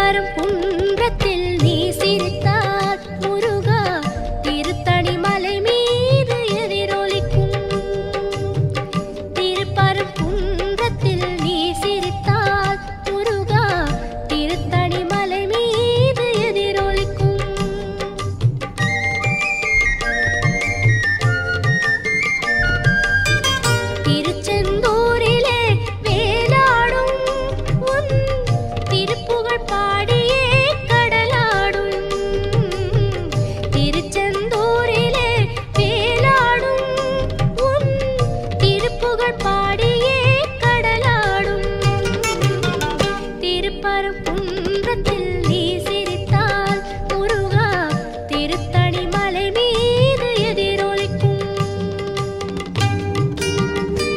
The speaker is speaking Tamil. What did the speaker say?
திருப்பரங்குன்றத்தில் நீ சிரித்தால் முருகா திருத்தணி மலை மீது எதிரொலிக்கும். திருப்பரங்குன்றத்தில் நீ சிரித்தால் முருகா திருத்தணி மலை மீது எதிரொலிக்கும். திருச்செந்தூரிலே வேலாடும் உன் திருப்புகழ் பாடியே கடலாடும். திருச்செந்தூரிலே வேலாடும் உன் திருப்புகழ் பாடியே